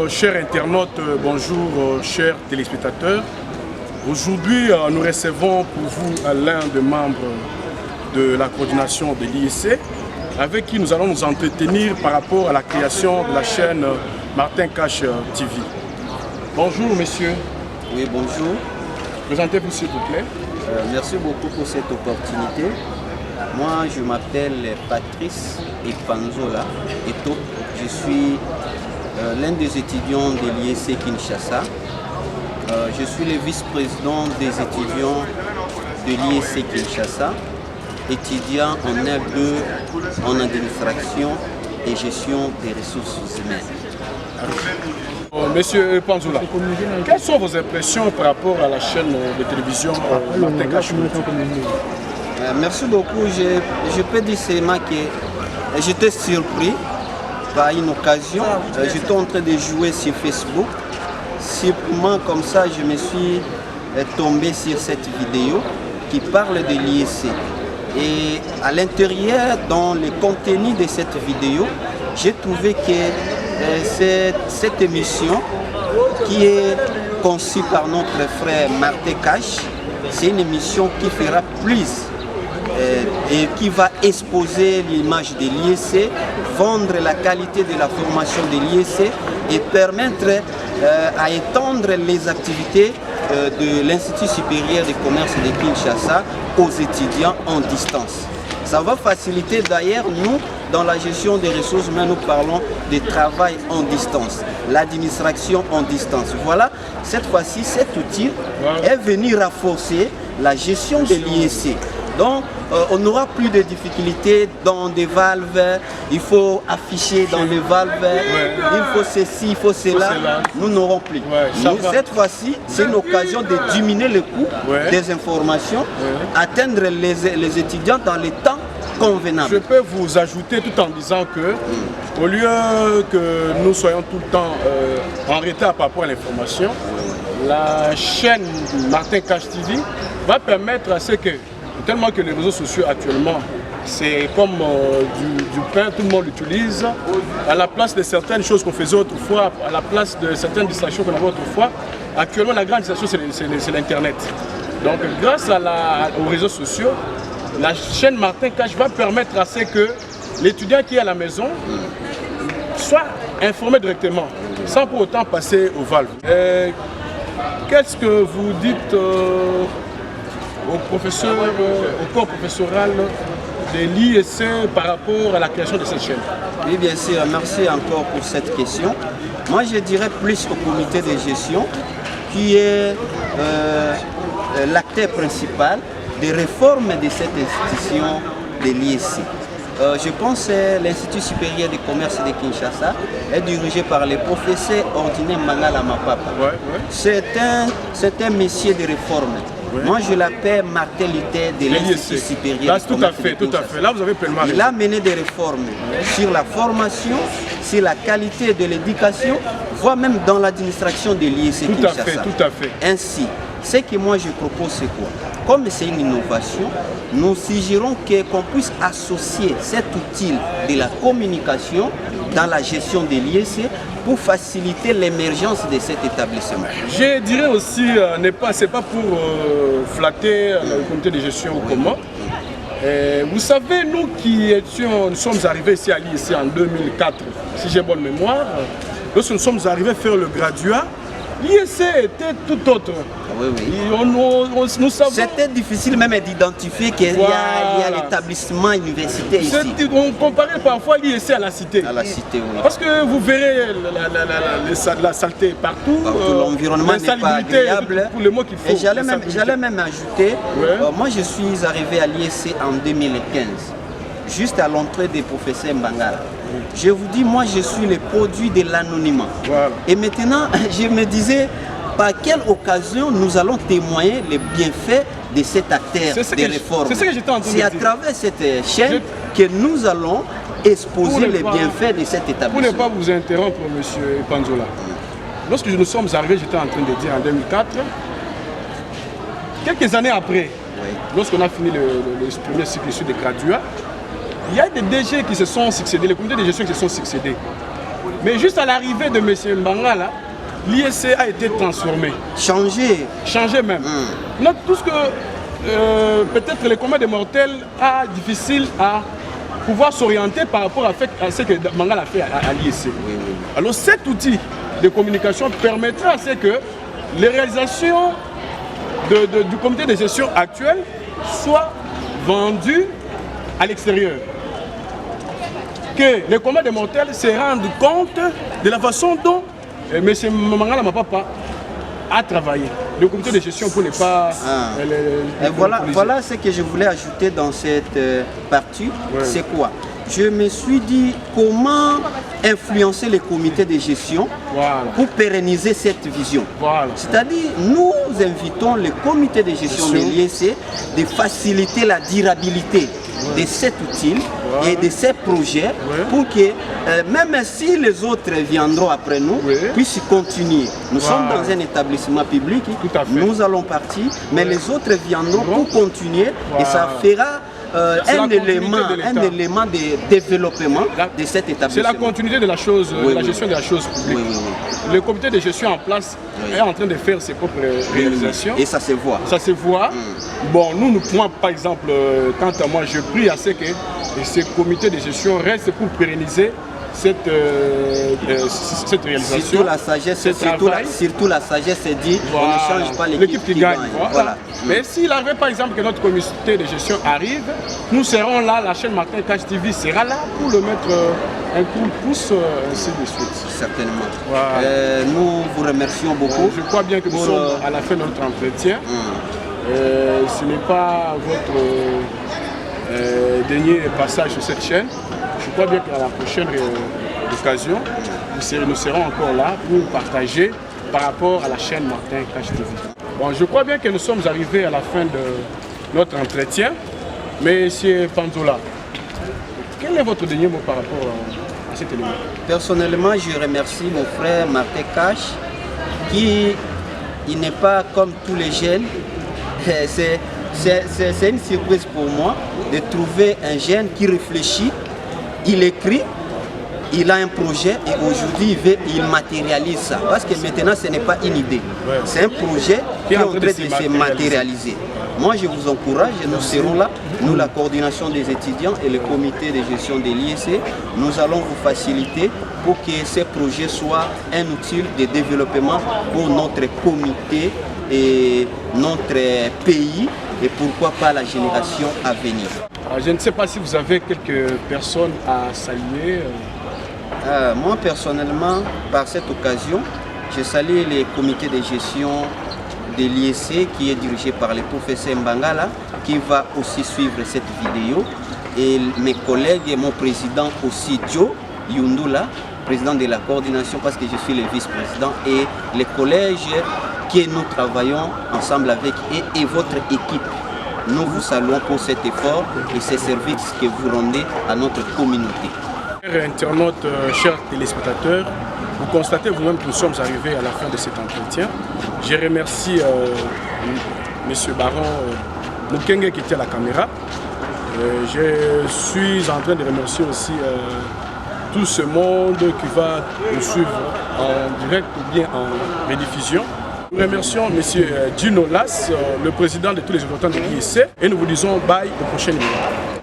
Chers internautes, bonjour chers téléspectateurs. Aujourd'hui, nous recevons pour vous l'un des membres de la coordination de l'IEC avec qui nous allons nous entretenir par rapport à la création de la chaîne Martin Cash TV. Bonjour monsieur. Oui, bonjour. Présentez-vous s'il vous plaît. Merci beaucoup pour cette opportunité. Moi, je m'appelle Patrice Epanzola Eto. Je suis l'un des étudiants de l'IEC Kinshasa. Je suis le vice-président des étudiants de l'IEC Kinshasa, étudiant en L2 en administration et gestion des ressources humaines. Monsieur Panzola, quelles sont vos impressions par rapport à la chaîne de télévision Martin Cash? Merci beaucoup. Je peux dire seulement que j'étais surpris par une occasion. J'étais en train de jouer sur Facebook. Simplement comme ça, je me suis tombé sur cette vidéo qui parle de l'IEC. Et à l'intérieur, dans le contenu de cette vidéo, j'ai trouvé que cette émission qui est conçue par notre frère Martin Cash, c'est une émission qui fera plus et qui va exposer l'image de l'IEC, vendre la qualité de la formation de l'IEC et permettre à étendre les activités de l'Institut supérieur de commerce de Kinshasa aux étudiants en distance. Ça va faciliter d'ailleurs, nous, dans la gestion des ressources humaines, nous parlons de travail en distance, l'administration en distance. Voilà, cette fois-ci, cet outil est venu renforcer la gestion de l'IEC. Donc, on n'aura plus de difficultés dans des valves, il faut afficher dans les valves, il faut ceci, il faut cela, nous n'aurons plus. Cette fois-ci, c'est une occasion de diminuer le coût des informations, atteindre les étudiants dans les temps convenables. Je peux vous ajouter tout en disant que, au lieu que nous soyons tout le temps en retard par rapport à l'information, la chaîne Martin Cash TV va permettre à ce que, tellement que les réseaux sociaux actuellement, c'est comme du pain, tout le monde l'utilise. À la place de certaines choses qu'on faisait autrefois, à la place de certaines distractions qu'on avait autrefois, actuellement la grande distraction c'est l'Internet. Donc grâce aux réseaux sociaux, la chaîne Martin Cash va permettre à ce que l'étudiant qui est à la maison soit informé directement, sans pour autant passer aux valves. Qu'est-ce que vous dites au corps professoral de l'IEC par rapport à la création de cette chaîne? Oui, bien sûr, merci encore pour cette question. Moi, je dirais plus au comité de gestion qui est l'acteur principal des réformes de cette institution de l'IEC. Je pense que l'Institut supérieur de commerce de Kinshasa est dirigé par le professeur ordinaire Mangala Mapapa. C'est un messier de réforme. Moi, je l'appelle Martin Luther de l'Institut supérieur de commerce de Kinshasa. Tout à fait. Là, vous avez pleinement raison. Il a mené des réformes sur la formation, sur la qualité de l'éducation, voire même dans l'administration de l'IEC Kinshasa. Tout à fait. Ainsi, ce que moi je propose, c'est quoi? Comme c'est une innovation, nous suggérons qu'on puisse associer cet outil de la communication dans la gestion de l'IEC pour faciliter l'émergence de cet établissement. Je dirais aussi, c'est pas pour flatter le comité de gestion ou comment. Vous savez, nous sommes arrivés ici à l'IEC en 2004, si j'ai bonne mémoire. Lorsque nous sommes arrivés à faire le graduat, l'IEC était tout autre. Oui. Nous savons... C'était difficile même d'identifier qu'il y a l'établissement universitaire ici. On comparait parfois l'IEC à la cité. À la cité, oui. Parce que vous verrez la saleté partout. L'environnement n'est pas agréable. Pour le mot qu'il faut. Et j'allais même ajouter, moi je suis arrivé à l'IEC en 2015, juste à l'entrée des professeurs Mbangala. Je vous dis, moi je suis le produit de l'anonymat. Et maintenant, je me disais, par quelle occasion nous allons témoigner les bienfaits de cet acteur des réformes. C'est ce que j'étais en train de dire. C'est à travers cette chaîne que nous allons exposer les bienfaits de cet établissement. Pour ne pas vous interrompre, monsieur Panzola, lorsque nous sommes arrivés, j'étais en train de dire en 2004, quelques années après, lorsqu'on a fini le premier cycle de graduat, il y a des DG qui se sont succédés, les comités de gestion qui se sont succédés. Mais juste à l'arrivée de M. Mbangala, l'ISC a été transformé. Changé. Changé même. Donc tout ce que peut-être le commun des mortels a difficile à pouvoir s'orienter par rapport à ce que Mbangala a fait à l'ISC. Alors cet outil de communication permettra à ce que les réalisations du comité de gestion actuel soient vendues à l'extérieur. Que les commun des mortels se rendent compte de la façon dont M. Mbangala Mapapa a travaillé. Le comité de gestion pour ne pas... Voilà ce que je voulais ajouter dans cette partie. C'est quoi? Je me suis dit comment influencer les comités de gestion pour pérenniser cette vision. C'est-à-dire, nous invitons les comités de gestion de l'ISC de faciliter la durabilité de cet outil et de ces projets pour que, même si les autres viendront après nous, puissent continuer. Nous sommes dans un établissement public, nous allons partir, mais les autres viendront pour continuer et ça fera un élément de développement de cet établissement. C'est la continuité de la chose, de la gestion de la chose publique. Le comité de gestion en place est en train de faire ses propres réalisations. Et ça se voit. Ça se voit. Bon, moi, par exemple, quant à moi, je prie à ce que ces comités de gestion restent pour pérenniser cette réalisation. Surtout la sagesse, surtout la sagesse c'est dit, on ne change pas l'équipe qui gagne. Voilà. Mais s'il arrive par exemple que notre comité de gestion arrive, nous serons là, la chaîne Martin Cash TV sera là pour le mettre un coup de pouce, ainsi de suite. Certainement. Nous vous remercions beaucoup. Je crois bien que nous sommes à la fin de notre entretien. Ce n'est pas votre dernier passage sur cette chaîne. Je crois bien qu'à la prochaine occasion, nous serons encore là pour partager par rapport à la chaîne Martin Cash TV. Bon, je crois bien que nous sommes arrivés à la fin de notre entretien. Monsieur Panzola, quel est votre dernier mot par rapport à cet élément? Personnellement, je remercie mon frère Martin Cash, qui n'est pas comme tous les jeunes. C'est une surprise pour moi de trouver un jeune qui réfléchit. Il écrit, il a un projet et aujourd'hui il matérialise ça. Parce que maintenant ce n'est pas une idée, c'est un projet qui est en train de se matérialiser. Moi je vous encourage, nous serons là, nous la coordination des étudiants et le comité de gestion de l'ISC, nous allons vous faciliter pour que ces projets soient un outil de développement pour notre comité et notre pays et pourquoi pas la génération à venir. Je ne sais pas si vous avez quelques personnes à saluer. Moi personnellement, par cette occasion, je salue les comités de gestion de l'ISC qui est dirigé par le professeur Mbangala qui va aussi suivre cette vidéo et mes collègues et mon président aussi Joe Yundula, président de la coordination parce que je suis le vice-président et les collèges que nous travaillons ensemble avec et votre équipe. Nous vous saluons pour cet effort et ces services que vous rendez à notre communauté. Chers internautes, chers téléspectateurs, vous constatez vous-même que nous sommes arrivés à la fin de cet entretien. Je remercie M. Baron Mukenge qui était à la caméra. Je suis en train de remercier aussi tout ce monde qui va nous suivre en direct ou bien en rediffusion. Nous remercions M. Gino Las, le président de tous les votants de l'ISC, et nous vous disons bye au prochain numéro.